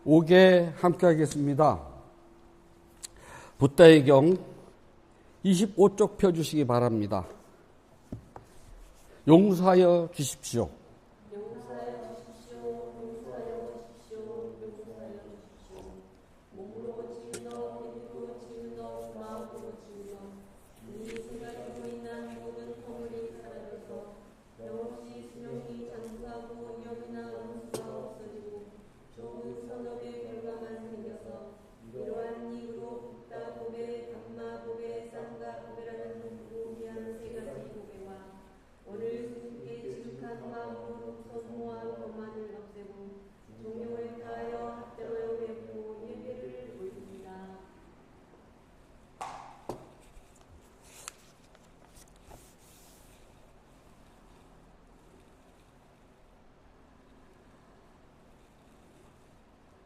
5개 함께 하겠습니다. 붓다의 경 25쪽 펴주시기 바랍니다. 용서하여 주십시오. 용서하여 주십시오. 용서하여 주십시오. 용서하여 주십시오. 몸으로 지은 너, 입으로 지은 너, 마음으로 지은 너, 네 생각으로 인한 모든 허물이 사라져서 영없이 수명이 장수하고 영이나 음수가 없어지고 좋은 선업의 결과만 생겨서 이러한 이유로 붓다 보배, 감마 보배, 쌍가 보배라는 무비한 세 가지 보배와 오늘 스님께 지극한 마음으로 선모한 것만을 없애고 종용을 다하여 합대로 베푸고 예배를 올립니다.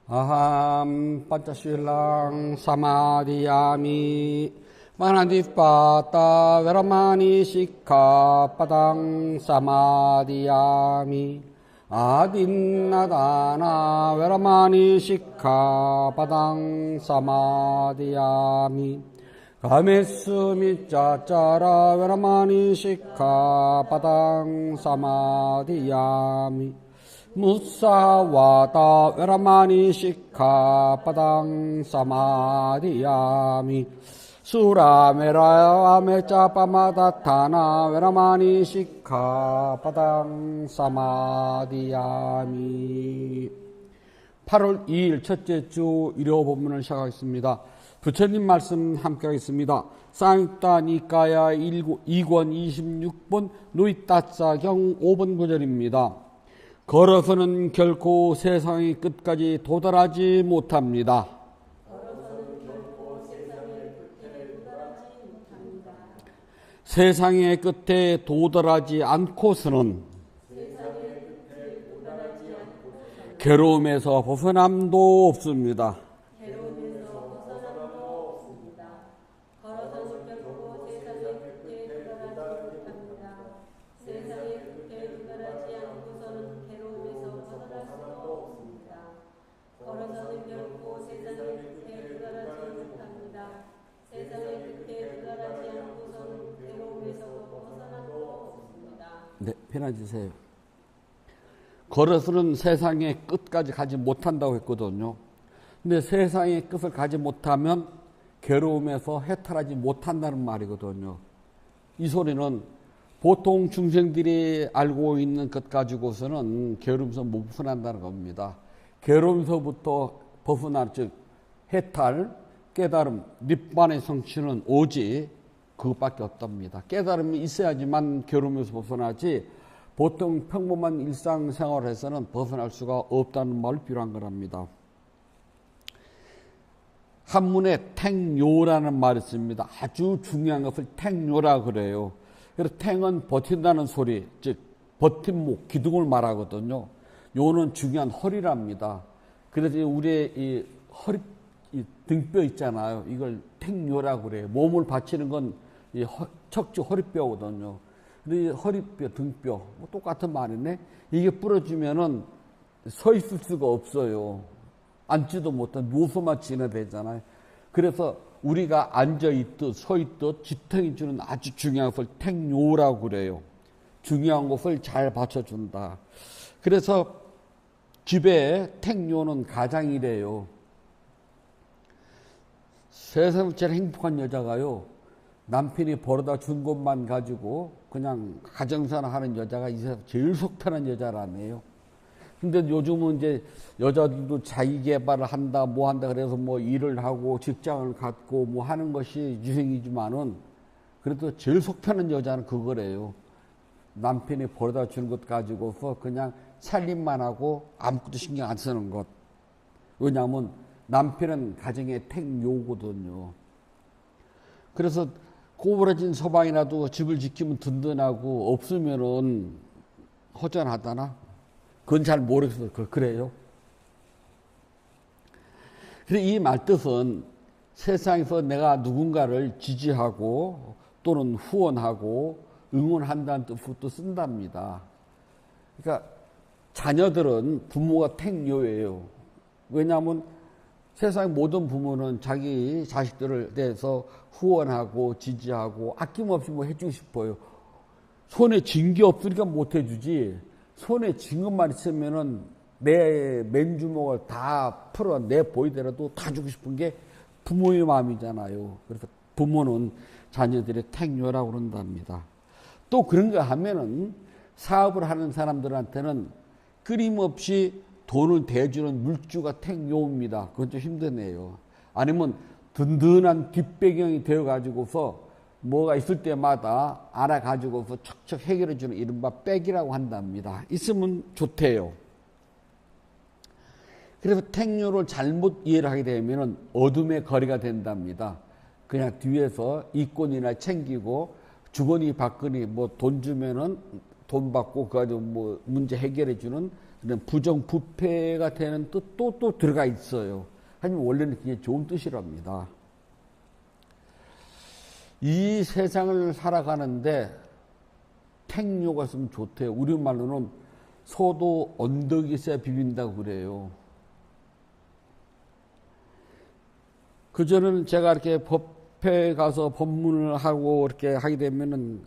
아함 빠짜실랑 사마디야미 마나디빠따 베라마니 시카 빠당 사마디야미 아딘나다나 베라마니 시카 빠당 사마디야미 가메스미 짜짜라 베라마니 시카 빠당 사마디야미 무사와다 베라마니 시카 빠당 사마디야미 수라메라야 메짜빠마다타나 베라마니 시카 빠당 사마디야미. 8월 2일 첫째 주 일요 본문을 시작하겠습니다. 부처님 말씀 함께 하겠습니다. 쌍따 니까야 2권 26번 누이따짜경 5번 구절입니다. 걸어서는 결코 세상의 끝까지 도달하지 못합니다. 세상의 끝에 도달하지 않고서는 괴로움에서 벗어남도 없습니다. 네, 편해지세요. 걸어서는 세상의 끝까지 가지 못한다고 했거든요. 근데 세상의 끝을 가지 못하면 괴로움에서 해탈하지 못한다는 말이거든요. 이 소리는 보통 중생들이 알고 있는 것 가지고서는 괴로움에서 못 벗어난다는 겁니다. 괴로움에서부터 벗어날, 즉 해탈, 깨달음, 닛반의 성취는 오직 그것밖에 없답니다. 깨달음이 있어야지만 괴로움에서 벗어나지 보통 평범한 일상생활에서는 벗어날 수가 없다는 말이 필요한 거랍니다. 한문에 탱요라는 말이 있습니다. 아주 중요한 것을 탱요라 그래요. 그래서 탱은 버틴다는 소리, 즉 버팀목, 기둥을 말하거든요. 요는 중요한 허리랍니다. 그래서 우리의 이 허리, 이 등뼈 있잖아요. 이걸 탱요라 그래요. 몸을 받치는 건 이 척추 허리뼈거든요. 근데 이 허리뼈, 등뼈, 뭐 똑같은 말이네. 이게 부러지면은 서 있을 수가 없어요. 앉지도 못해. 누워서만 지내야 되잖아요. 그래서 우리가 앉아있듯, 서있듯 지탱이 주는 아주 중요한 것을 탱요라고 그래요. 중요한 것을 잘 받쳐준다. 그래서 집에 탱요는 가장이래요. 세상에서 제일 행복한 여자가요, 남편이 벌어다 준 것만 가지고 그냥 가정생활 하는 여자가 이 세상 제일 속 편한 여자라네요. 근데 요즘은 이제 여자들도 자기 개발을 한다, 뭐 한다, 그래서 뭐 일을 하고 직장을 갖고 뭐 하는 것이 유행이지만은 그래도 제일 속 편한 여자는 그거래요. 남편이 벌어다 준 것 가지고서 그냥 살림만 하고 아무것도 신경 안 쓰는 것. 왜냐하면 남편은 가정의 탱요거든요. 그래서 꼬부라진 서방이라도 집을 지키면 든든하고 없으면은 허전하다나? 그건 잘 모르겠어요. 그래요. 그래서 이 말뜻은 세상에서 내가 누군가를 지지하고 또는 후원하고 응원한다는 뜻으로 쓴답니다. 그러니까 자녀들은 부모가 탱요예요. 왜냐하면 세상 모든 부모는 자기 자식들을 대해서 후원하고 지지하고 아낌없이 뭐 해주고 싶어요. 손에 쥔 게 없으니까 못 해주지. 손에 쥔 것만 있으면은 내 맨주먹을 다 풀어 내 보이더라도 다 주고 싶은 게 부모의 마음이잖아요. 그래서 부모는 자녀들의 택요라고 그런답니다. 또 그런가 하면은 사업을 하는 사람들한테는 끊임없이 돈을 대주는 물주가 택요입니다. 그건 좀 힘드네요. 아니면 든든한 뒷배경이 되어가지고서 뭐가 있을 때마다 알아가지고서 척척 해결해주는 이른바 백이라고 한답니다. 있으면 좋대요. 그래서 택요를 잘못 이해를 하게 되면 어둠의 거리가 된답니다. 그냥 뒤에서 이권이나 챙기고 주거니 받거니 뭐 돈 주면은 돈 받고 그거 가지고 뭐 문제 해결해주는 그런 부정부패가 되는 뜻도 또 들어가 있어요. 하지만 원래는 그게 좋은 뜻이랍니다. 이 세상을 살아가는데 택요가 있으면 좋대요. 우리말로는 소도 언덕이 있어야 비빈다고 그래요. 그전에는 제가 이렇게 법회에 가서 법문을 하고 이렇게 하게 되면은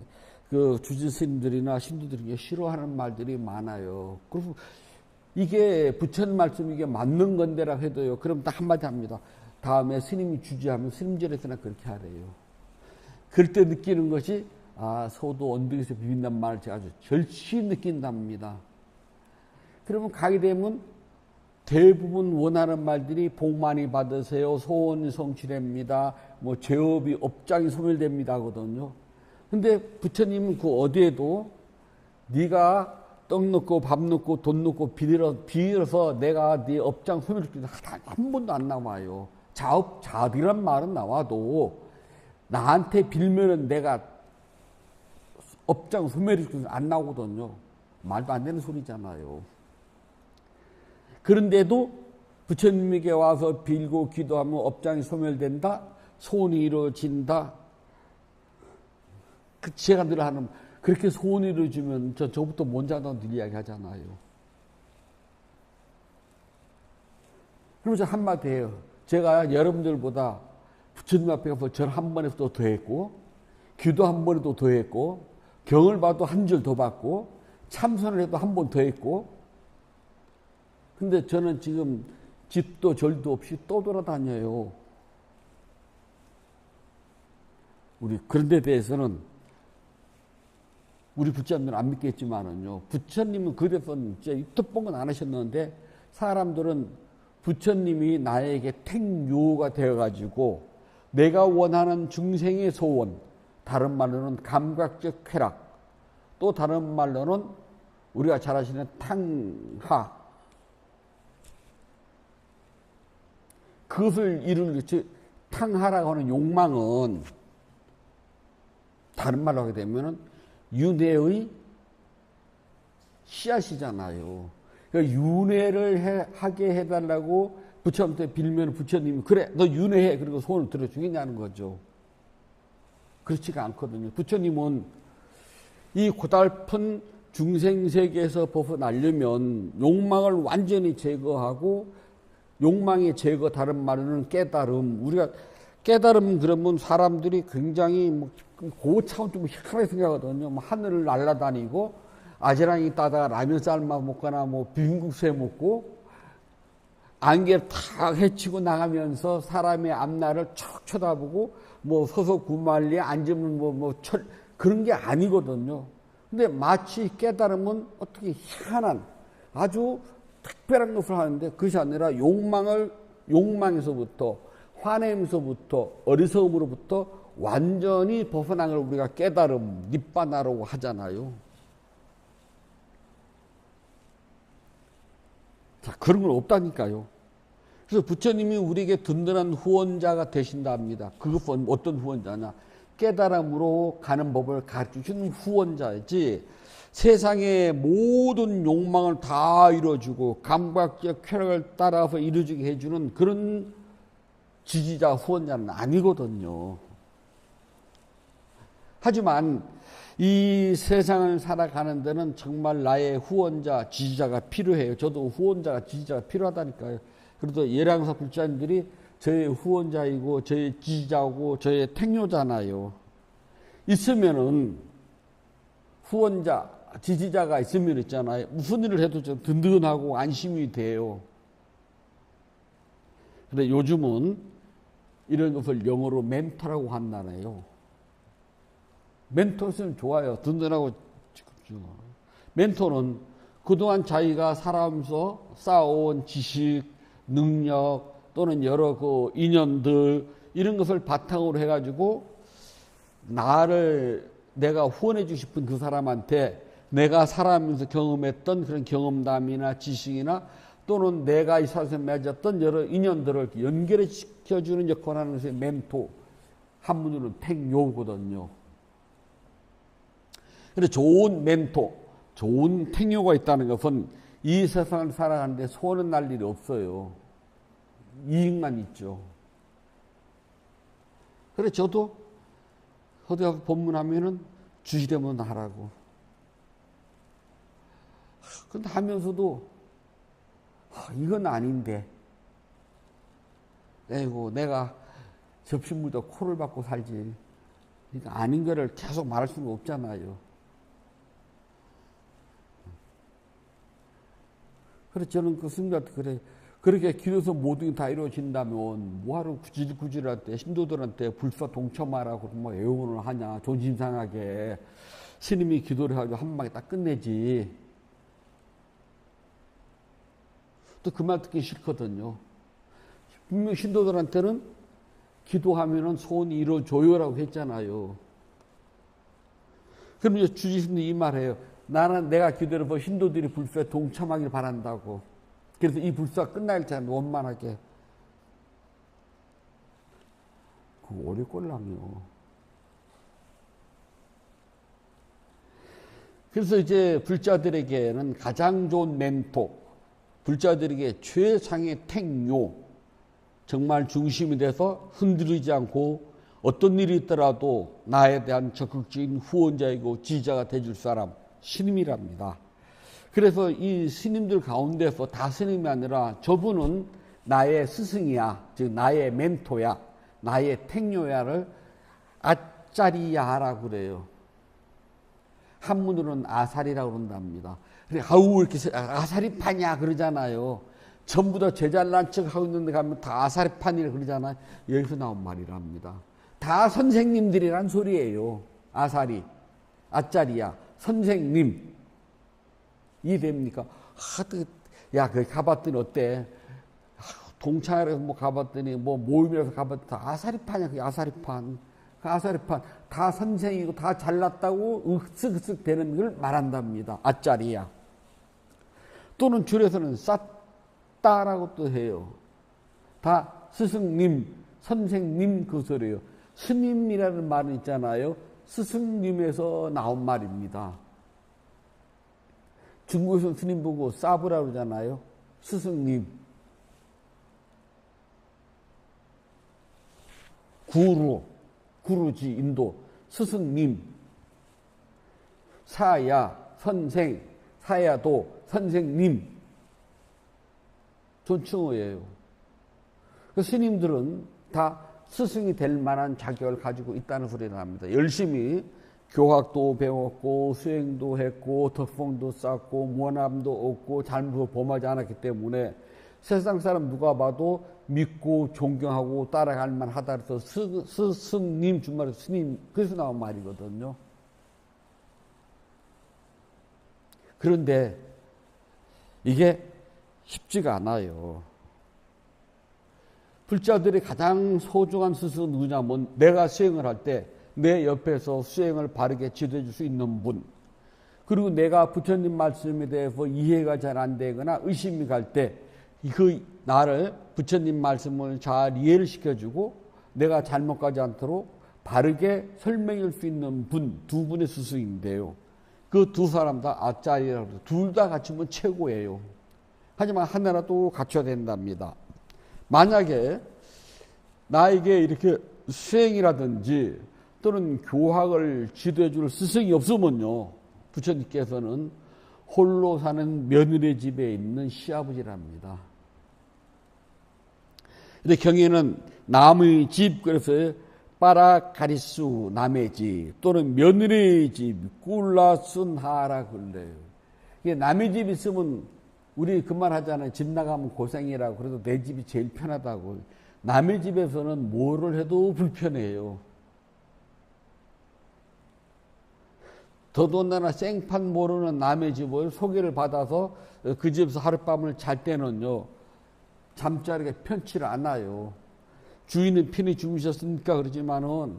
그 주진 스님들이나 신도들이 싫어하는 말들이 많아요. 그리고 이게 부처님 말씀 이게 맞는 건데라 해도요. 그럼 딱 한마디 합니다. 다음에 스님이 주지하면 스님절에서나 그렇게 하래요. 그럴 때 느끼는 것이 소도 언덕에서 비빈다는 말을 제가 아주 절실히 느낀답니다. 그러면 가게 되면 대부분 원하는 말들이 복 많이 받으세요. 소원이 성취됩니다. 뭐 죄업이 업장이 소멸됩니다 하거든요. 근데 부처님은 그 어디에도 네가 떡 넣고 밥 넣고 돈 넣고 빌어서 내가 네 업장 소멸시키는 한 번도 안 나와요. 자업자득이란 말은 나와도 나한테 빌면은 내가 업장 소멸시키는 안 나오거든요. 말도 안 되는 소리잖아요. 그런데도 부처님에게 와서 빌고 기도하면 업장이 소멸된다, 소원이 이루어진다. 제가 늘 하는 그렇게 소원이 이루어지면 저부터 먼저 한다고 늘 이야기 하잖아요. 그러면서 한마디 해요. 제가 여러분들보다 부처님 앞에 가서 절 한 번에도 더 했고, 기도 한 번에도 더 했고, 경을 봐도 한 절 더 받고, 참선을 해도 한 번 더 했고, 근데 저는 지금 집도 절도 없이 또 돌아다녀요. 우리 그런 데 대해서는 우리 부처님은 안 믿겠지만은요. 부처님은 그 데서는 진짜 뜻본건 안 하셨는데 사람들은 부처님이 나에게 택요가 되어가지고 내가 원하는 중생의 소원, 다른 말로는 감각적 쾌락, 또 다른 말로는 우리가 잘 아시는 탕하, 그것을 이루는 탕하라고 하는 욕망은 다른 말로 하게 되면은 윤회의 씨앗이잖아요. 그러니까 윤회를 하게 해달라고 부처님한테 빌면 부처님이 그래 너 윤회해 그리고 소원을 들어주겠냐는 거죠. 그렇지가 않거든요. 부처님은 이 고달픈 중생세계에서 벗어나려면 욕망을 완전히 제거하고, 욕망의 제거 다른 말로는 깨달음. 우리가 깨달음 그러면 사람들이 굉장히 뭐 고차원 좀 희한하게 생각하거든요. 뭐 하늘을 날아다니고 아지랑이 따다가 라면 삶아 먹거나 뭐 비빔국수에 먹고 안개를 탁 헤치고 나가면서 사람의 앞날을 척 쳐다보고 뭐 서서 구말리에 앉으면 그런 게 아니거든요. 근데 마치 깨달음은 어떻게 희한한 아주 특별한 것을 하는데 그것이 아니라 욕망에서부터 화냄에서부터 어리석음으로부터 완전히 벗어난 걸 우리가 깨달음, 니빠나라고 하잖아요. 자, 그런 건 없다니까요. 그래서 부처님이 우리에게 든든한 후원자가 되신다 합니다. 그것은 어떤 후원자냐? 깨달음으로 가는 법을 가르쳐주는 후원자이지, 세상의 모든 욕망을 다 이루어주고 감각적 쾌락을 따라서 이루어지게 해주는 그런 지지자 후원자는 아니거든요. 하지만 이 세상을 살아가는 데는 정말 나의 후원자, 지지자가 필요해요. 저도 후원자가, 지지자가 필요하다니까요. 그래도 예량사 불자님들이 저의 후원자이고 저의 지지자고 저의 택요잖아요. 있으면은 후원자, 지지자가 있으면 있잖아요. 무슨 일을 해도 좀 든든하고 안심이 돼요. 근데 요즘은 이런 것을 영어로 멘토라고 한다네요. 멘토 있으면 좋아요. 든든하고. 멘토는 그동안 자기가 살아가면서 쌓아온 지식, 능력 또는 여러 그 인연들 이런 것을 바탕으로 해가지고 나를 내가 후원해 주고 싶은 그 사람한테 내가 살아가면서 경험했던 그런 경험담이나 지식이나 또는 내가 이 사회에서 맺었던 여러 인연들을 연결해 시켜주는 역할을 하는 것이 멘토, 한문으로는 택요거든요. 그래서 좋은 멘토, 좋은 택요가 있다는 것은 이 세상을 살아가는데 소원은 날 일이 없어요. 이익만 있죠. 그래서 저도 어디 가서 법문하면은 주시되면 하라고. 근데 하면서도 이건 아닌데. 에이고 내가 접신물도 코를 박고 살지. 그러니까 아닌 거를 계속 말할 수는 없잖아요. 그래서 저는 그 스님한테 그래. 그렇게 길어서 모든 게 다 이루어진다면 뭐하러 구질구질할 때 신도들한테 불사 동참하라고 뭐 애원을 하냐. 존심상하게. 스님이 기도를 해가지고 한 방에 딱 끝내지. 또 그 말 듣기 싫거든요. 분명 신도들한테는 기도하면은 소원이 이루어져요라고 했잖아요. 그럼 이제 주지스님이 이 말해요. 나는 내가 기도를 보고 신도들이 불사에 동참하길 바란다고. 그래서 이 불사가 끝날 때는 원만하게. 그거 오래 꼴랑요. 그래서 이제 불자들에게는 가장 좋은 멘토, 불자들에게 최상의 택요, 정말 중심이 돼서 흔들리지 않고 어떤 일이 있더라도 나에 대한 적극적인 후원자이고 지지자가 돼줄 사람, 스님이랍니다. 그래서 이 스님들 가운데서 다 스님이 아니라 저분은 나의 스승이야, 즉 나의 멘토야, 나의 택요야를 아짜리야라고 그래요. 한문으로는 아사리라고 그런답니다. 그래, 아우, 이렇게 아사리판이야 그러잖아요. 전부 다 제잘난 척 하고 있는데 가면 다 아사리판이라 그러잖아요. 여기서 나온 말이랍니다. 다 선생님들이란 소리예요. 아사리, 아짜리야, 선생님. 이해됩니까? 야, 거기 가봤더니 어때? 동창회에서 뭐 가봤더니 뭐 모임이라서 가봤더니 다 아사리판이야, 그게 아사리판. 그 아사리판. 다 선생이고 다 잘났다고 윽쓱윽쓱 되는 걸 말한답니다. 아짜리야. 또는 줄여서는 싸따라고 또 해요. 다 스승님, 선생님 그 소리예요. 스님이라는 말은 있잖아요. 스승님에서 나온 말입니다. 중국에서는 스님 보고 싸브라 그러잖아요. 스승님. 구루지 인도. 스승님. 사야, 선생, 사야도, 선생님. 존칭어예요. 그 스님들은 다 스승이 될 만한 자격을 가지고 있다는 소리를 합니다. 열심히 교학도 배웠고 수행도 했고 덕봉도 쌓고 모함도 얻고 잘못을 범하지 않았기 때문에 세상 사람 누가 봐도 믿고 존경하고 따라갈 만하다 해서 스승님 준말에 스님 그래서 나온 말이거든요. 그런데 이게 쉽지가 않아요. 불자들이 가장 소중한 스승은 누구냐면 내가 수행을 할 때 내 옆에서 수행을 바르게 지도해 줄 수 있는 분, 그리고 내가 부처님 말씀에 대해서 이해가 잘 안 되거나 의심이 갈 때 그 나를 부처님 말씀을 잘 이해를 시켜주고 내가 잘못 가지 않도록 바르게 설명해 줄 수 있는 분, 두 분의 스승인데요. 그 두 사람 다 아짜리라고 해서 둘 다 갖추면 최고예요. 하지만 하나라도 갖춰야 된답니다. 만약에 나에게 이렇게 수행이라든지 또는 교학을 지도해 줄 스승이 없으면요, 부처님께서는 홀로 사는 며느리 집에 있는 시아버지랍니다. 근데 경에는 남의 집, 그래서 빠라가리수 남의 집 또는 며느리의 집 꿀라순 하라 그래요. 이게 남의 집 있으면 우리 그 말 하잖아요. 집 나가면 고생이라고. 그래도 내 집이 제일 편하다고. 남의 집에서는 뭐를 해도 불편해요. 더더군다나 생판 모르는 남의 집을 소개를 받아서 그 집에서 하룻밤을 잘 때는요, 잠자리가 편치를 않아요. 주인은 편히 주무셨으니까 그러지만은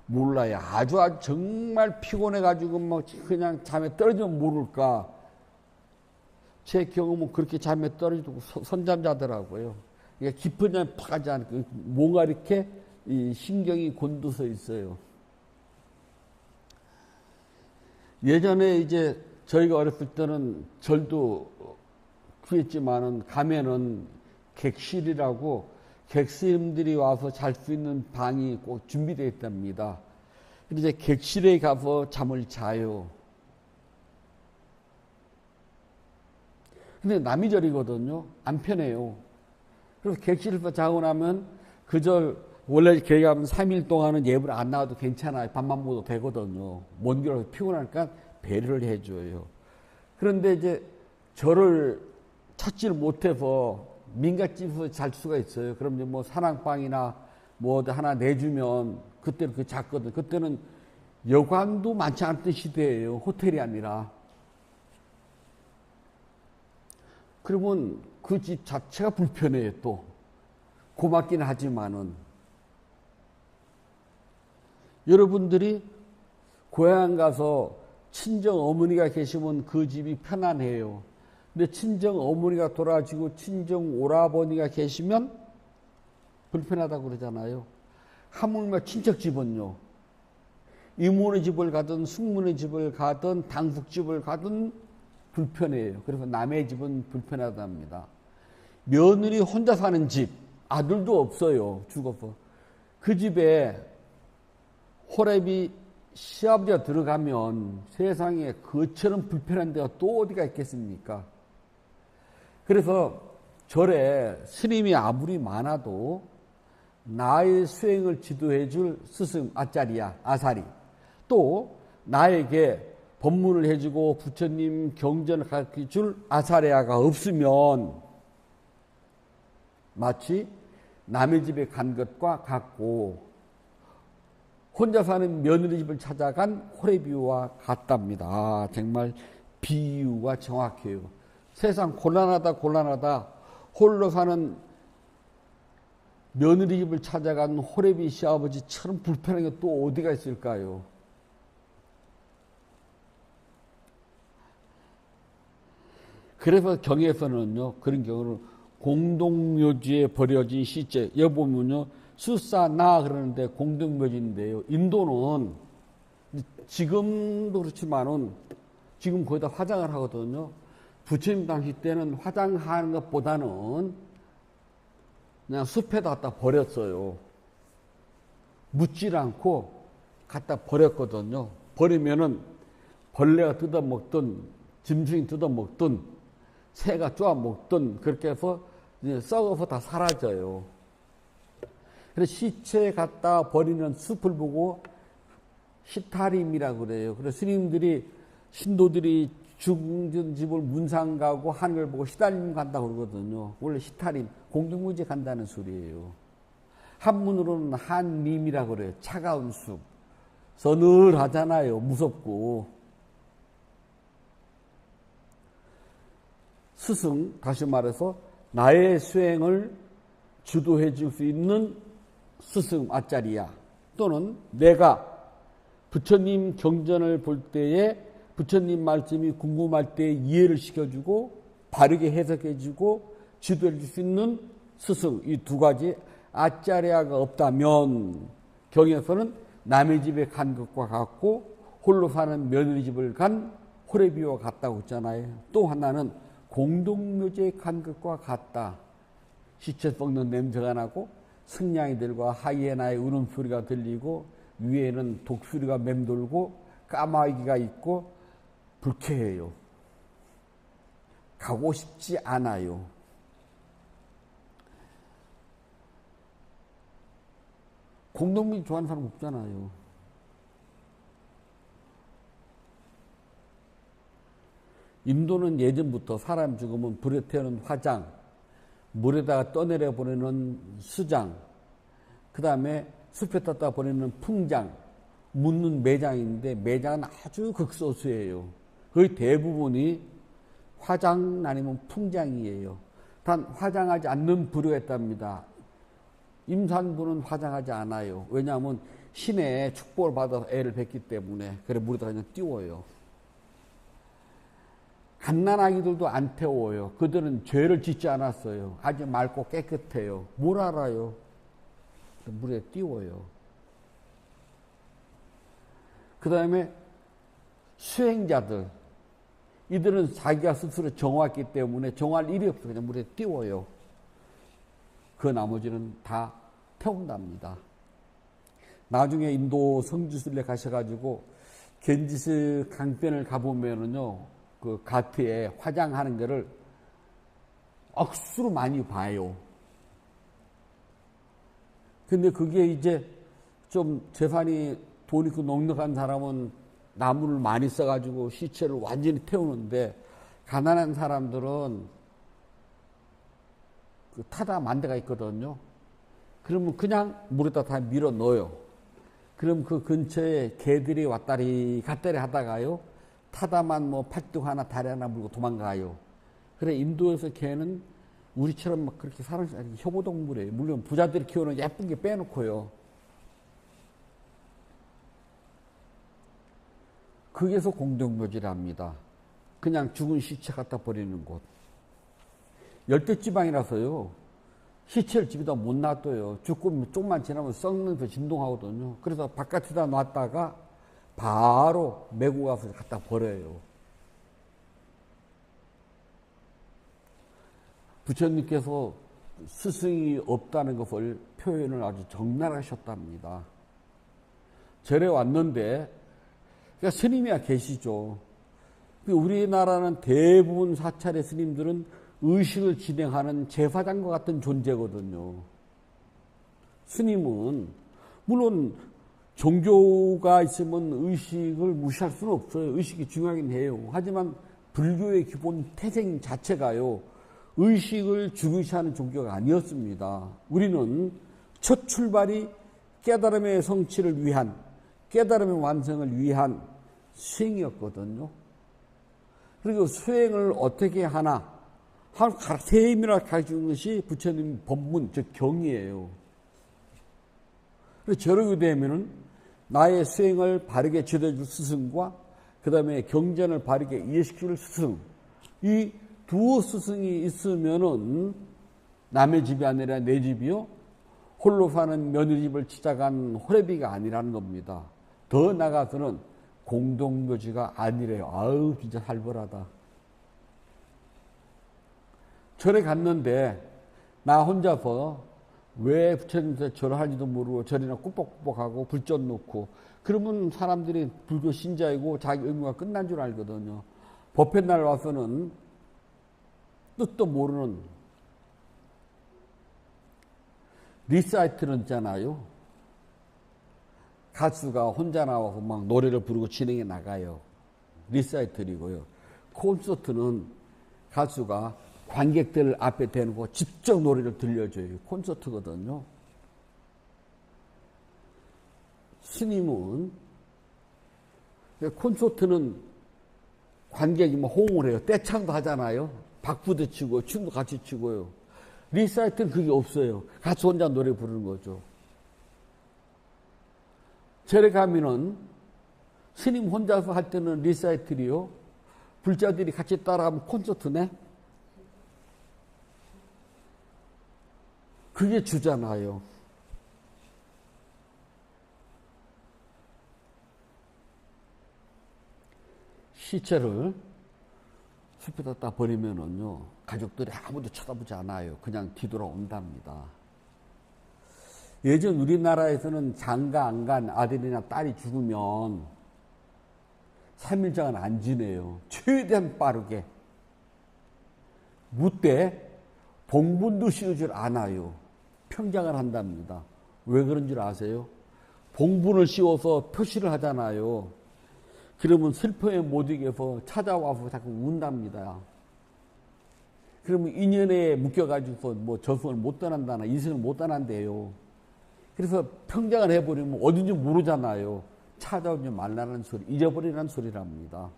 몰라요. 아주 정말 피곤해가지고 막 그냥 잠에 떨어지면 모를까. 제 경험은 그렇게 잠에 떨어지고 선잠 자더라고요. 그러니까 깊은 잠에 팍 하지 않고 뭔가 이렇게 이 신경이 곤두서 있어요. 예전에 이제 저희가 어렸을 때는 절도 구했지만은 가면은 객실이라고 객스님들이 와서 잘 수 있는 방이 꼭 준비되어 있답니다. 그래서 이제 객실에 가서 잠을 자요. 근데 남이 절이거든요. 안 편해요. 그래서 객실에서 자고 나면 그 절 원래 계획 하면 3일 동안은 예불 안 나와도 괜찮아요. 밥만 먹어도 되거든요. 먼 길에서 피곤하니까 배려를 해줘요. 그런데 이제 저를 찾지를 못해서 민가집에서 잘 수가 있어요. 그럼 이제 뭐 사랑방이나 뭐 하나 내주면 그때는 그 잤거든. 그때는 여관도 많지 않던 시대예요. 호텔이 아니라. 그러면 그 집 자체가 불편해요. 또 고맙긴 하지만은 여러분들이 고향 가서 친정 어머니가 계시면 그 집이 편안해요. 근데 친정 어머니가 돌아가시고 친정 오라버니가 계시면 불편하다고 그러잖아요. 하물며 친척 집은요. 이모네 집을 가든 숙모네 집을 가든 당숙집을 가든 불편해요. 그래서 남의 집은 불편하답니다. 며느리 혼자 사는 집, 아들도 없어요. 죽어서. 그 집에 호랩이 시아버지가 들어가면 세상에 그처럼 불편한 데가 또 어디가 있겠습니까? 그래서 절에 스님이 아무리 많아도 나의 수행을 지도해 줄 스승 아짜리야, 아사리, 또 나에게 법문을 해주고 부처님 경전을 가르쳐 줄 아사리야가 없으면 마치 남의 집에 간 것과 같고 혼자 사는 며느리 집을 찾아간 호래비유와 같답니다. 정말 비유가 정확해요. 세상 곤란하다 홀로 사는 며느리 집을 찾아간 호래비 시아버지처럼 불편한 게 또 어디가 있을까요? 그래서 경에서는요, 그런 경우는 공동묘지에 버려진 시체, 여기 보면요, 수사나 그러는데 공동묘지인데요. 인도는 지금도 그렇지만은 지금 거의 다 화장을 하거든요. 부처님 당시 때는 화장하는 것보다는 그냥 숲에다 갖다 버렸어요. 묻질 않고 갖다 버렸거든요. 버리면은 벌레가 뜯어먹든 짐승이 뜯어먹든 새가 쪼아먹든 그렇게 해서 이제 썩어서 다 사라져요. 그래서 시체에 갖다 버리는 숲을 보고 시타림이라고 그래요. 그래서 스님들이 신도들이 죽은 집을 문상 가고 하는 걸 보고 시타림 간다고 그러거든요. 원래 시타림, 공동묘지에 간다는 소리예요. 한문으로는 한림이라고 그래요. 차가운 숲. 서늘하잖아요. 무섭고. 스승, 다시 말해서 나의 수행을 주도해 줄 수 있는 스승 아짜리야, 또는 내가 부처님 경전을 볼 때에 부처님 말씀이 궁금할 때 이해를 시켜주고 바르게 해석해주고 지도해 줄 수 있는 스승, 이 두 가지 아짜리야가 없다면 경에서는 남의 집에 간 것과 같고 홀로 사는 며느리 집을 간 호래비와 같다고 했잖아요. 또 하나는 공동묘지에 간 것과 같다. 시체 썩는 냄새가 나고 승냥이들과 하이에나의 울음소리가 들리고 위에는 독수리가 맴돌고 까마귀가 있고 불쾌해요. 가고 싶지 않아요. 공동묘지 좋아하는 사람 없잖아요. 인도는 예전부터 사람 죽으면 불에 태우는 화장, 물에다가 떠내려 보내는 수장, 그 다음에 숲에 떴다 보내는 풍장, 묻는 매장인데 매장은 아주 극소수예요. 거의 대부분이 화장 아니면 풍장이에요. 단 화장하지 않는 부류가 있답니다. 임산부는 화장하지 않아요. 왜냐하면 신의 축복을 받아서 애를 뵙기 때문에. 그래 물에다가 그냥 띄워요. 갓난아기들도 안 태워요. 그들은 죄를 짓지 않았어요. 아주 맑고 깨끗해요. 뭘 알아요? 물에 띄워요. 그 다음에 수행자들, 이들은 자기가 스스로 정화했기 때문에 정화할 일이 없어요. 그냥 물에 띄워요. 그 나머지는 다 태운답니다. 나중에 인도 성지순례 가셔가지고 겐지스 강변을 가보면은요, 그 가트에 화장하는 거를 억수로 많이 봐요. 근데 그게 이제 좀 재산이 돈 있고 넉넉한 사람은 나무를 많이 써가지고 시체를 완전히 태우는데, 가난한 사람들은 그 타다 만 대가 있거든요. 그러면 그냥 물에다 다 밀어 넣어요. 그럼 그 근처에 개들이 왔다리 갔다리 하다가요, 타다만 뭐 팔뚝 하나 다리 하나 물고 도망가요. 그래 인도에서 개는 우리처럼 막 그렇게 사람 효보동물이에요. 물론 부자들이 키우는 예쁜 게 빼놓고요. 거기에서 공동묘지랍니다. 그냥 죽은 시체 갖다 버리는 곳. 열대지방이라서요, 시체를 집에다 못 놔둬요. 죽고 조금만 지나면 썩는 그 진동하거든요. 그래서 바깥에다 놨다가 바로 메고 가서 갖다 버려요. 부처님께서 스승이 없다는 것을 표현을 아주 적나라하셨답니다. 절에 왔는데, 그러니까 스님이야 계시죠. 우리나라는 대부분 사찰의 스님들은 의식을 진행하는 제사장과 같은 존재거든요. 스님은 물론 종교가 있으면 의식을 무시할 수는 없어요. 의식이 중요하긴 해요. 하지만 불교의 기본 태생 자체가요, 의식을 중요시하는 종교가 아니었습니다. 우리는 첫 출발이 깨달음의 성취를 위한, 깨달음의 완성을 위한 수행이었거든요. 그리고 수행을 어떻게 하나, 세임이라 가르치는 것이 부처님 법문, 즉 경이에요. 그래서 저러게 되면은 나의 수행을 바르게 지도해줄 스승과 그 다음에 경전을 바르게 이해시킬 스승, 이 두 스승이 있으면은 남의 집이 아니라 내 집이요, 홀로 사는 며느리 집을 찾아간 호래비가 아니라는 겁니다. 더 나아가서는 공동묘지가 아니래요. 아우 진짜 살벌하다. 절에 갔는데 나 혼자서 왜 부처님한테 절을 하지도 모르고 절이나 꾸벅꾸벅하고 불전 놓고, 그러면 사람들이 불교 신자이고 자기 의무가 끝난 줄 알거든요. 법회 날 와서는 뜻도 모르는 리사이트는 있잖아요. 가수가 혼자 나와서 막 노래를 부르고 진행해 나가요. 리사이트이고요. 콘서트는 가수가 관객들 앞에 대놓고 직접 노래를 들려줘요. 콘서트거든요. 스님은, 콘서트는 관객이 뭐 호응을 해요. 떼창도 하잖아요. 박수도 치고 춤도 같이 추고요. 리사이트는 그게 없어요. 가수 혼자 노래 부르는 거죠. 절에 가면은 스님 혼자서 할 때는 리사이트리요, 불자들이 같이 따라하면 콘서트네. 그게 주잖아요. 시체를 숲에다 딱 버리면은요, 가족들이 아무도 쳐다보지 않아요. 그냥 뒤돌아온답니다. 예전 우리나라에서는 장가 안 간 아들이나 딸이 죽으면 3일장은 안 지내요. 최대한 빠르게. 무때 봉분도 씌우질 않아요. 평장을 한답니다. 왜 그런 줄 아세요? 봉분을 씌워서 표시를 하잖아요. 그러면 슬픔에 못 이겨서 찾아와서 자꾸 운답니다. 그러면 인연에 묶여가지고 뭐 저승을 못 떠난다나 이승을 못 떠난대요. 그래서 평장을 해버리면 어딘지 모르잖아요. 찾아오지 말라는 소리, 잊어버리라는 소리랍니다.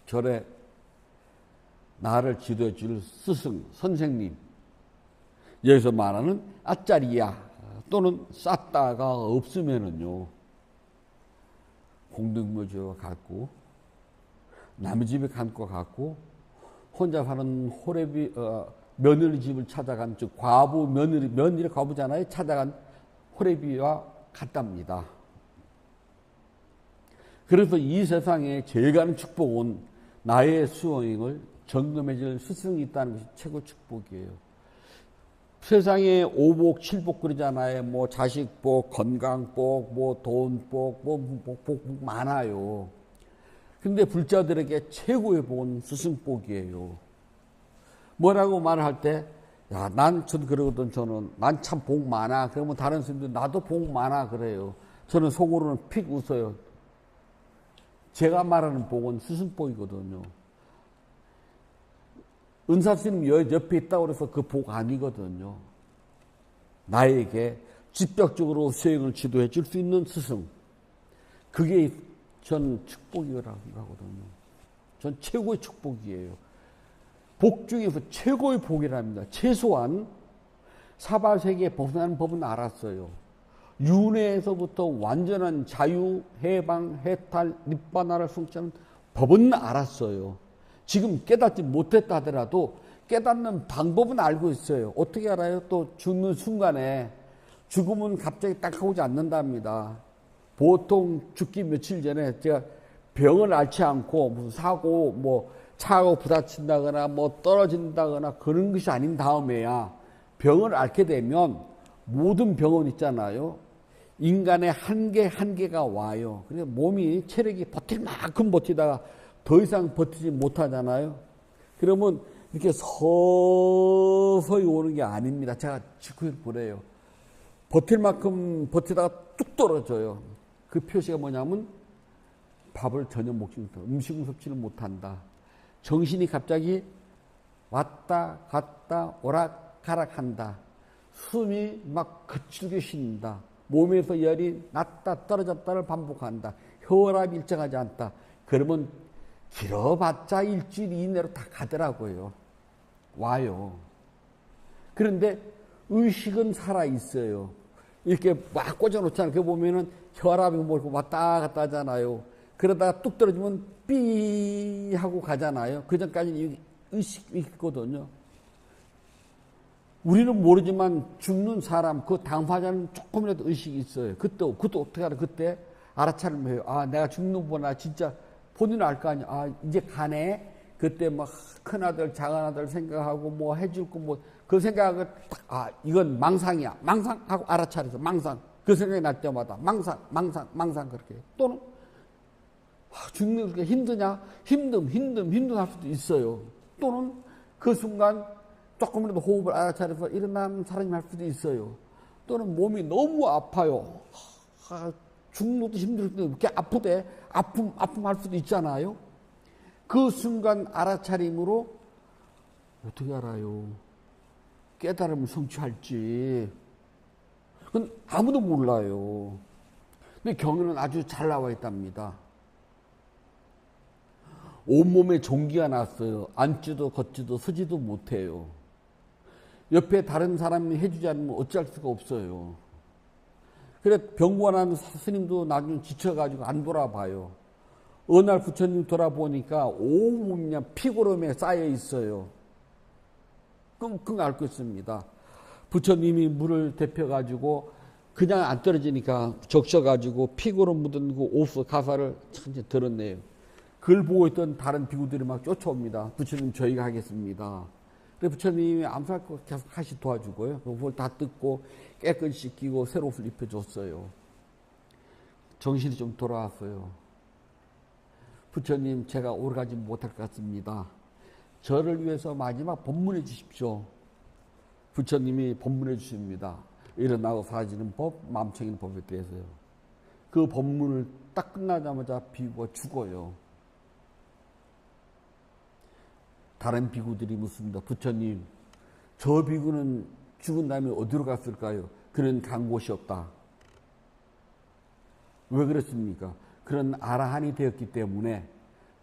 절에 나를 지도해 줄 스승, 선생님, 여기서 말하는 아짜리야 또는 쌌다가 없으면은요, 공동묘지와 같고 남의 집에 간 것 같고 혼자 사는 호레비 며느리 집을 찾아간, 즉 과부 며느리 과부잖아요. 찾아간 호레비와 같답니다. 그래서 이 세상에 제일 가는 축복은 나의 수호행을 점검해줄 스승이 있다는 것이 최고 축복이에요. 세상에 오복, 칠복 그러잖아요. 뭐 자식복, 건강복, 뭐 돈복, 뭐 복 많아요. 근데 불자들에게 최고의 복은 스승복이에요. 뭐라고 말할 때, 야, 전 그러거든, 난 참 복 많아. 그러면 다른 스님들 나도 복 많아 그래요. 저는 속으로는 픽 웃어요. 제가 말하는 복은 스승복이거든요. 은사스님 옆에 있다고 해서 그 복 아니거든요. 나에게 직접적으로 수행을 지도해 줄 수 있는 스승. 그게 전 축복이라고 하거든요. 전 최고의 축복이에요. 복 중에서 최고의 복이랍니다. 최소한 사바세계에 벗어나는 법은 알았어요. 윤회에서부터 완전한 자유, 해방, 해탈, 니bbāna를 성취하는 법은 알았어요. 지금 깨닫지 못했다 하더라도 깨닫는 방법은 알고 있어요. 어떻게 알아요? 또 죽는 순간에 죽음은 갑자기 딱 오지 않는답니다. 보통 죽기 며칠 전에 제가 병을 앓지 않고 무슨 사고, 뭐 차고 부딪힌다거나 뭐 떨어진다거나 그런 것이 아닌 다음에야 병을 앓게 되면 모든 병은 있잖아요. 인간의 한계가 와요. 그래서 몸이 체력이 버틸 만큼 버티다가 더 이상 버티지 못하잖아요. 그러면 이렇게 서서히 오는 게 아닙니다. 제가 지금 보래요. 버틸 만큼 버티다가 뚝 떨어져요. 그 표시가 뭐냐면 밥을 전혀 먹지 못한다. 음식을 섭취를 못한다. 정신이 갑자기 왔다 갔다 오락가락한다. 숨이 막 거칠게 쉰다. 몸에서 열이 났다 떨어졌다를 반복한다. 혈압이 일정하지 않다. 그러면 길어봤자 일주일 이내로 다 가더라고요. 와요. 그런데 의식은 살아있어요. 이렇게 막 꽂아놓잖아요. 그 보면은 혈압이 몰고 왔다 갔다 하잖아요. 그러다가 뚝 떨어지면 삐 하고 가잖아요. 그 전까지는 의식이 있거든요. 우리는 모르지만 죽는 사람, 그 당사자는 조금이라도 의식이 있어요. 그때 어떻게 알아? 그때 알아차리면 해요. 아, 내가 죽는구나. 진짜 본인은 알 거 아니야. 아, 이제 가네. 그때 막 큰아들, 작은아들 생각하고 뭐 해줄 거 뭐, 그 생각을 딱, 아, 이건 망상이야. 망상하고 알아차려서 망상. 그 생각이 날 때마다 망상 그렇게. 또는 죽는 게 그렇게 힘드냐? 힘듦 할 수도 있어요. 또는 그 순간 조금이라도 호흡을 알아차려서 일어나는 사람이 할 수도 있어요. 또는 몸이 너무 아파요. 죽는 것도 힘들었는데 이렇게 아프대. 아픔 할 수도 있잖아요. 그 순간 알아차림으로 어떻게 알아요? 깨달음을 성취할지. 그건 아무도 몰라요. 근데 경에는 아주 잘 나와 있답니다. 온몸에 종기가 났어요. 앉지도 걷지도 서지도 못해요. 옆에 다른 사람이 해주지 않으면 어찌할 수가 없어요. 그래 병원하는 스님도 나중에 지쳐가지고 안 돌아봐요. 어느 날 부처님 돌아보니까 온몸이 그냥 피고름에 쌓여 있어요. 끙끙 앓고 있습니다. 부처님이 물을 데펴가지고 그냥 안 떨어지니까 적셔가지고 피고름 묻은 그 옷 가사를 참 들었네요. 그걸 보고 있던 다른 비구들이 막 쫓아옵니다. 부처님 저희가 하겠습니다. 그래서 부처님이 암살 거 계속 다시 도와주고요. 그걸 다 뜯고 깨끗이 씻기고 새로 옷을 입혀줬어요. 정신이 좀 돌아왔어요. 부처님 제가 오래 가지 못할 것 같습니다. 저를 위해서 마지막 법문해 주십시오. 부처님이 법문해 주십니다. 일어나고 사라지는 법, 맘청이는 법에 대해서요. 그 법문을 딱 끝나자마자 비구가 죽어요. 다른 비구들이 묻습니다. 부처님, 저 비구는 죽은 다음에 어디로 갔을까요? 그는 간 곳이 없다. 왜 그렇습니까? 그런 아라한이 되었기 때문에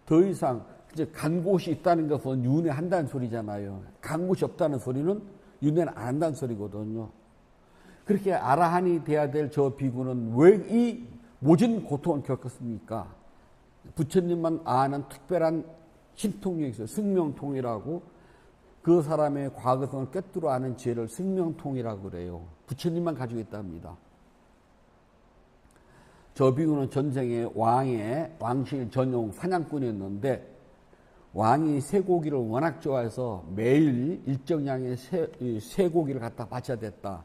더 이상 이제 간 곳이 있다는 것은 윤회한다는 소리잖아요. 간 곳이 없다는 소리는 윤회는 안 한다는 소리거든요. 그렇게 아라한이 돼야 될 저 비구는 왜 이 모진 고통을 겪었습니까? 부처님만 아는 특별한 신통력이 있어요. 승명통이라고 그 사람의 과거성을 꿰뚫어 아는 지혜를 승명통이라고 그래요. 부처님만 가지고 있답니다. 저 비구는 전생에 왕실 전용 사냥꾼이었는데 왕이 쇠고기를 워낙 좋아해서 매일 일정량의 쇠고기를 갖다 바쳐야 됐다.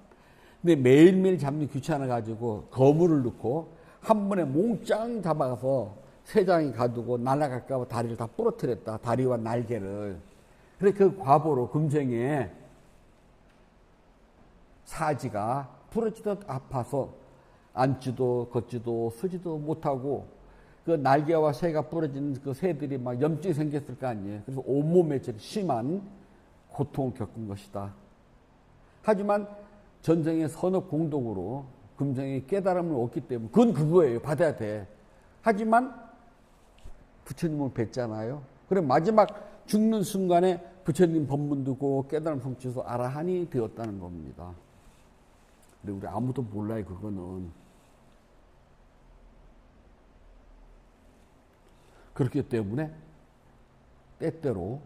근데 매일매일 잡는 귀찮아가지고 거물을 넣고 한 번에 몽짱 잡아가서 쇠장이 가두고 날아갈까봐 다리를 다 부러뜨렸다. 다리와 날개를. 그래 그 과보로 금생에 사지가 부러지듯 아파서 앉지도 걷지도 서지도 못하고 그 날개와 새가 부러진 그 새들이 막 염증이 생겼을 거 아니에요. 그래서 온몸에 심한 고통을 겪은 것이다. 하지만 전생의 선업 공덕으로 금생의 깨달음을 얻기 때문에 그건 그거예요. 받아야 돼. 하지만 부처님을 뵀잖아요. 그래 마지막 죽는 순간에 부처님 법문 듣고 깨달음 성취해서 아라한이 되었다는 겁니다. 근데 우리 아무도 몰라요. 그거는. 그렇기 때문에 때때로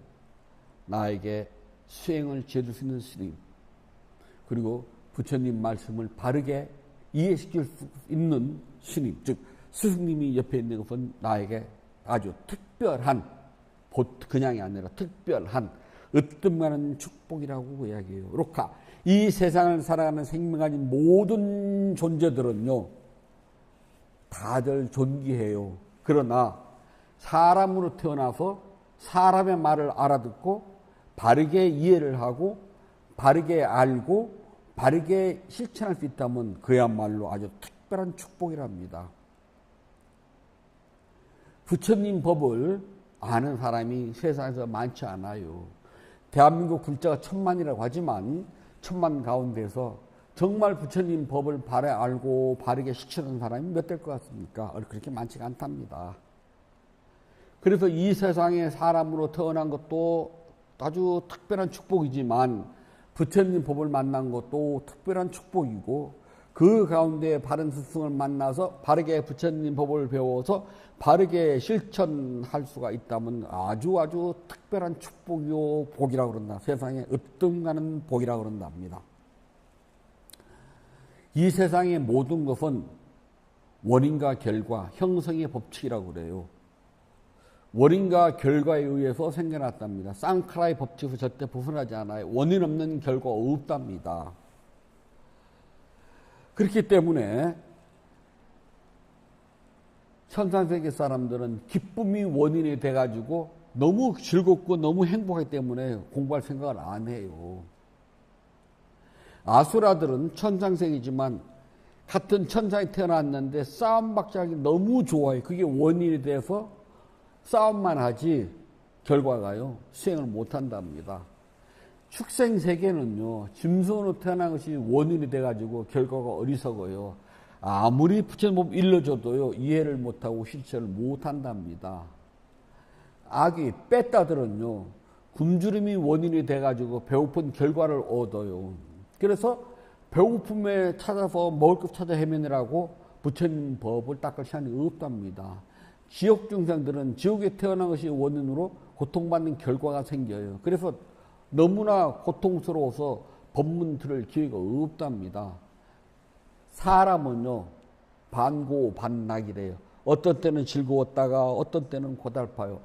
나에게 수행을 지어줄 수 있는 스님, 그리고 부처님 말씀을 바르게 이해시킬 수 있는 스님, 즉 스승님이 옆에 있는 것은 나에게 아주 특별한, 그냥이 아니라 특별한 으뜸가는 축복이라고 이야기해요. 로카, 이 세상을 살아가는 생명 가진 모든 존재들은요 다들 존귀해요. 그러나 사람으로 태어나서 사람의 말을 알아듣고 바르게 이해를 하고 바르게 알고 바르게 실천할 수 있다면 그야말로 아주 특별한 축복이랍니다. 부처님 법을 아는 사람이 세상에서 많지 않아요. 대한민국 불자가 1000만이라고 하지만 1000만 가운데서 정말 부처님 법을 바르게 알고 바르게 실천하는 사람이 몇 될 것 같습니까? 그렇게 많지가 않답니다. 그래서 이 세상에 사람으로 태어난 것도 아주 특별한 축복이지만 부처님 법을 만난 것도 특별한 축복이고 그 가운데 바른 스승을 만나서 바르게 부처님 법을 배워서 바르게 실천할 수가 있다면 아주 특별한 축복이요 복이라고 그런다. 세상에 으뜸가는 복이라고 그런답니다. 이 세상의 모든 것은 원인과 결과, 형성의 법칙이라고 그래요. 원인과 결과에 의해서 생겨났답니다. 쌍카라의 법칙에서 절대 벗어나지 않아요. 원인 없는 결과 없답니다. 그렇기 때문에 천상세계 사람들은 기쁨이 원인이 돼가지고 너무 즐겁고 너무 행복하기 때문에 공부할 생각을 안 해요. 아수라들은 천상세계지만 같은 천상에 태어났는데 싸움 박자기 너무 좋아요. 그게 원인이 돼서 싸움만 하지 결과가요 수행을 못한답니다. 축생세계는요 짐승으로 태어난 것이 원인이 돼가지고 결과가 어리석어요. 아무리 부처님 법 일러줘도요 이해를 못하고 실천을 못한답니다. 아기 뺐다들은요 굶주림이 원인이 돼가지고 배고픈 결과를 얻어요. 그래서 배고픔에 찾아서 먹을 것 찾아 헤매느라고 부처님 법을 닦을 시간이 없답니다. 지옥 중생들은 지옥에 태어난 것이 원인으로 고통받는 결과가 생겨요. 그래서 너무나 고통스러워서 법문 들을 기회가 없답니다. 사람은요 반고반락이래요. 어떤 때는 즐거웠다가 어떤 때는 고달파요.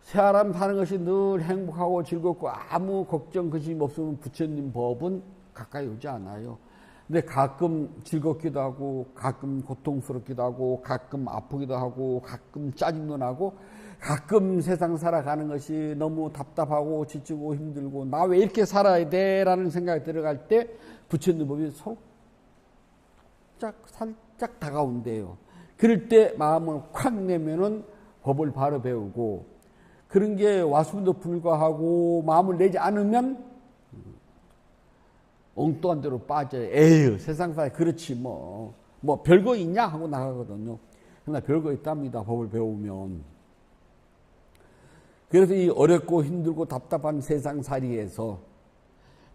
사람 사는 것이 늘 행복하고 즐겁고 아무 걱정 근심 없으면 부처님 법은 가까이 오지 않아요. 근데 가끔 즐겁기도 하고 가끔 고통스럽기도 하고 가끔 아프기도 하고 가끔 짜증도 나고 가끔 세상 살아가는 것이 너무 답답하고 지치고 힘들고 나 왜 이렇게 살아야 돼? 라는 생각이 들어갈 때 부처님 법이 살짝 다가온대요. 그럴 때 마음을 콱 내면은 법을 바로 배우고 그런 게 왔음에도 불구하고 마음을 내지 않으면 엉뚱한 데로 빠져요. 에휴, 세상사에 그렇지 뭐 별거 있냐 하고 나가거든요. 그러나 별거 있답니다. 법을 배우면. 그래서 이 어렵고 힘들고 답답한 세상살이에서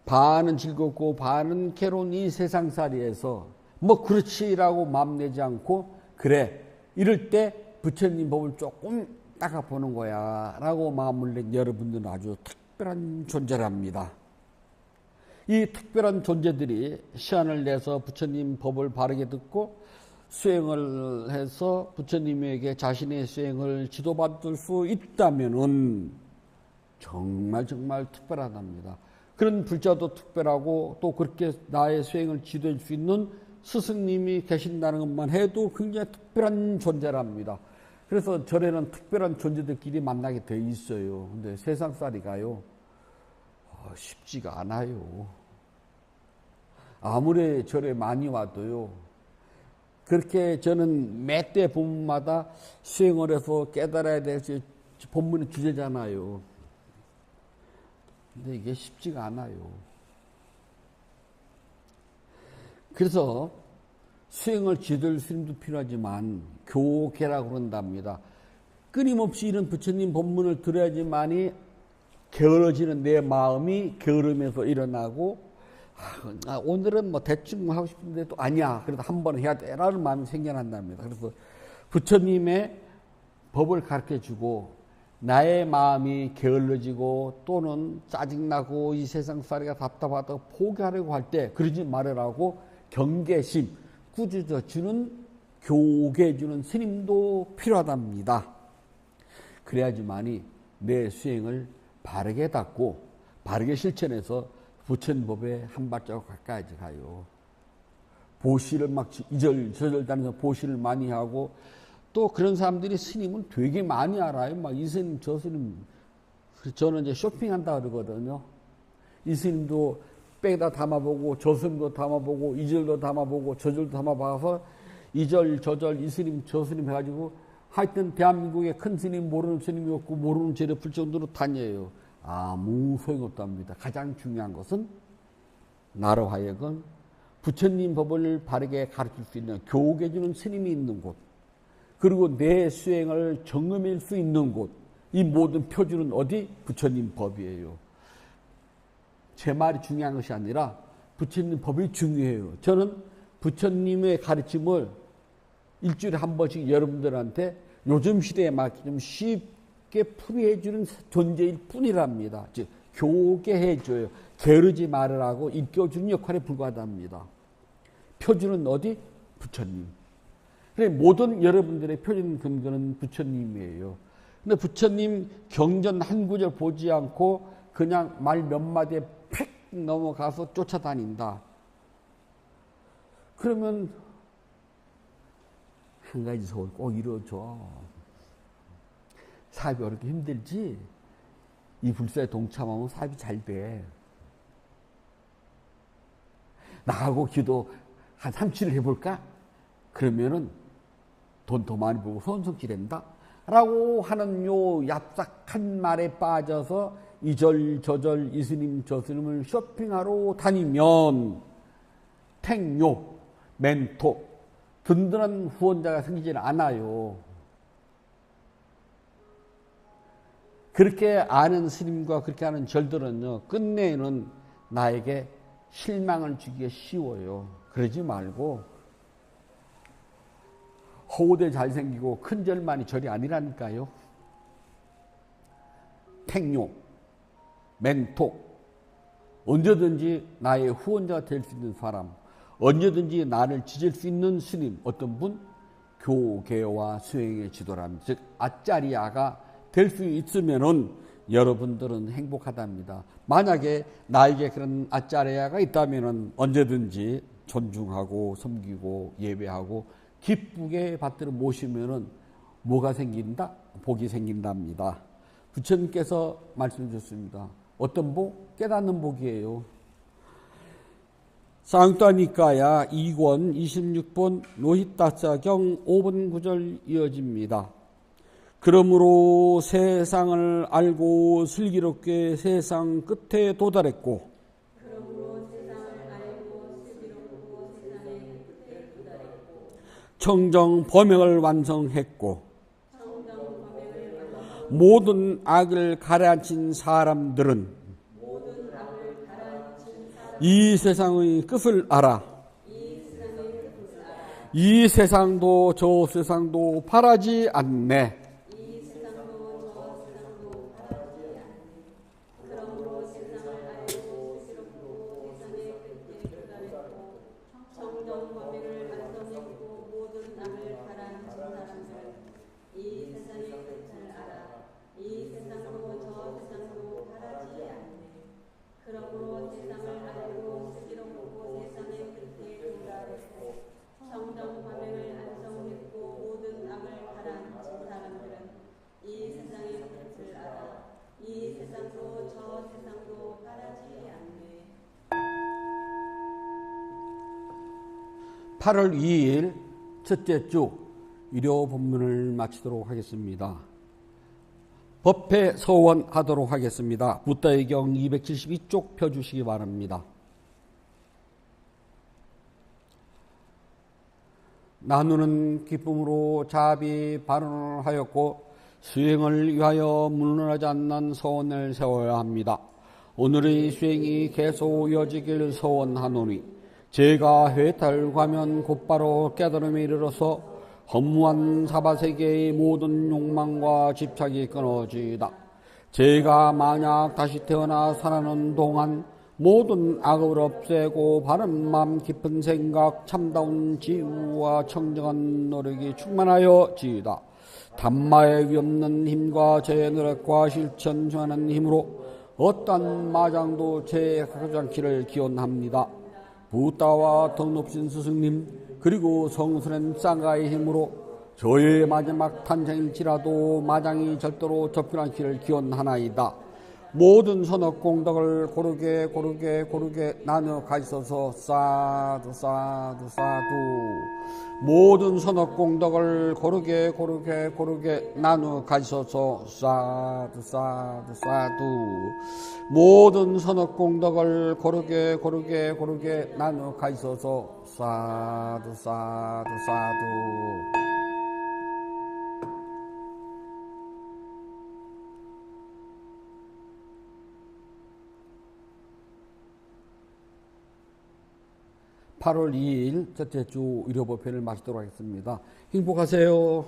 반은 즐겁고 반은 괴로운 이 세상살이에서 뭐 그렇지라고 마음 내지 않고 그래 이럴 때 부처님 법을 조금 닦아보는 거야 라고 마음을 낸 여러분들은 아주 특별한 존재랍니다. 이 특별한 존재들이 시간을 내서 부처님 법을 바르게 듣고 수행을 해서 부처님에게 자신의 수행을 지도받을 수 있다면은 정말 특별하답니다. 그런 불자도 특별하고 또 그렇게 나의 수행을 지도할 수 있는 스승님이 계신다는 것만 해도 굉장히 특별한 존재랍니다. 그래서 절에는 특별한 존재들끼리 만나게 돼 있어요. 근데 세상살이가요 쉽지가 않아요. 아무리 절에 많이 와도요. 그렇게 저는 매 때 본문마다 수행을 해서 깨달아야 될 본문의 주제잖아요. 근데 이게 쉽지가 않아요. 그래서 수행을 지도할 스님도 필요하지만 교계라고 그런답니다. 끊임없이 이런 부처님 법문을 들어야지만이 게을러지는 내 마음이 게으름에서 일어나고 오늘은 뭐 대충 하고 싶은데 또 아니야. 그래도 한 번 해야 돼. 라는 마음이 생겨난답니다. 그래서 부처님의 법을 가르쳐 주고 나의 마음이 게을러지고 또는 짜증나고 이 세상살이가 답답하다고 포기하려고 할 때 그러지 말으라고 경계심, 꾸짖어 주는 교계해 주는 스님도 필요하답니다. 그래야지만이 내 수행을 바르게 닦고 바르게 실천해서 부처님 법에 한 발자국 가까이 가요. 보시를 막 이절저절 다니면서 보시를 많이 하고 또 그런 사람들이 스님은 되게 많이 알아요. 막 이 스님 저 스님. 저는 이제 쇼핑한다 그러거든요. 이 스님도 백에다 담아보고 저 스님도 담아보고 이 절도 담아보고 저 절도 담아봐서 이 절 저 절 이 스님 저 스님 해가지고 하여튼 대한민국에 큰 스님 모르는 스님이 없고 모르는 죄를 풀 정도로 다녀요. 아무 소용없답니다. 가장 중요한 것은 나로 하여금 부처님 법을 바르게 가르칠 수 있는 교육해 주는 스님이 있는 곳 그리고 내 수행을 점검할 수 있는 곳 이 모든 표준은 어디? 부처님 법이에요. 제 말이 중요한 것이 아니라 부처님 법이 중요해요. 저는 부처님의 가르침을 일주일에 한 번씩 여러분들한테 요즘 시대에 맞게 좀 쉽게 풀이해 주는 존재일 뿐이랍니다. 즉 교계해 줘요. 게으르지 말으라고 일깨워주는 역할에 불과하답니다. 표준은 어디? 부처님. 그래 모든 여러분들의 표준 근거는 부처님이에요. 근데 부처님 경전 한 구절 보지 않고 그냥 말 몇 마디에 팩 넘어가서 쫓아다닌다. 그러면 한 가지 소원 꼭 이루어줘. 사업이 어렵게 힘들지? 이 불사에 동참하면 사업이 잘 돼. 나하고 기도 한 3, 7일 해볼까? 그러면은 돈 더 많이 벌고 손석지 된다. 라고 하는 요 얍삭한 말에 빠져서 이절 저절 이스님 저스님을 쇼핑하러 다니면 택요, 멘토, 든든한 후원자가 생기질 않아요. 그렇게 아는 스님과 그렇게 하는 절들은요, 끝내는 나에게 실망을 주기가 쉬워요. 그러지 말고 호대 잘생기고 큰 절만이 절이 아니라니까요. 택요, 멘토, 언제든지 나의 후원자가 될 수 있는 사람, 언제든지 나를 지질 수 있는 스님, 어떤 분? 교계와 수행의 지도람, 즉 아짜리아가 될 수 있으면은 여러분들은 행복하답니다. 만약에 나에게 그런 아짜리아가 있다면은 언제든지 존중하고 섬기고 예배하고 기쁘게 받들어 모시면은 뭐가 생긴다? 복이 생긴답니다. 부처님께서 말씀해 주셨습니다. 어떤 복? 깨닫는 복이에요. 쌍따니까야 2권 26번 노히따사경 5번 9절 이어집니다. 그러므로 세상을 알고 슬기롭게 세상 끝에 도달했고 청정 범행을 완성했고 모든 악을 가라앉힌 사람들은 이 세상의 끝을 알아. 이 세상도 저 세상도 바라지 않네. (8월 2일) 첫째 주 일요 본문을 마치도록 하겠습니다. 법회 서원하도록 하겠습니다. 붓다의 경 272쪽 펴주시기 바랍니다. 나누는 기쁨으로 자비 발언을 하였고 수행을 위하여 물러나지 않는 서원을 세워야 합니다. 오늘의 수행이 계속 이어지길 서원하노니 제가 회탈하면 곧바로 깨달음에 이르러서 허무한 사바세계의 모든 욕망과 집착이 끊어지다. 제가 만약 다시 태어나 살아는 동안 모든 악을 없애고 바른 마음 깊은 생각 참다운 지우와 청정한 노력이 충만하여 지이다. 단마에 위없는 힘과 제 노력과 실천 중하는 힘으로 어떠한 마장도 제약하지 않기를 기원합니다. 부다와 덕 높신 스승님 그리고 성스런 쌍가의 힘으로 저의 마지막 탄생일지라도 마장이 절대로 접근 않기를 기원하나이다. 모든 선업공덕을 고르게 나누어 가지소서. 사두 사두 사두. 모든 선업공덕을 고르게 나누어 가지소서. 사두 사두 사두. 모든 선업공덕을 고르게 나누어 가지소서. 사두 사두 사두. 8월 2일 첫째 주 일요법회를 마치도록 하겠습니다. 행복하세요.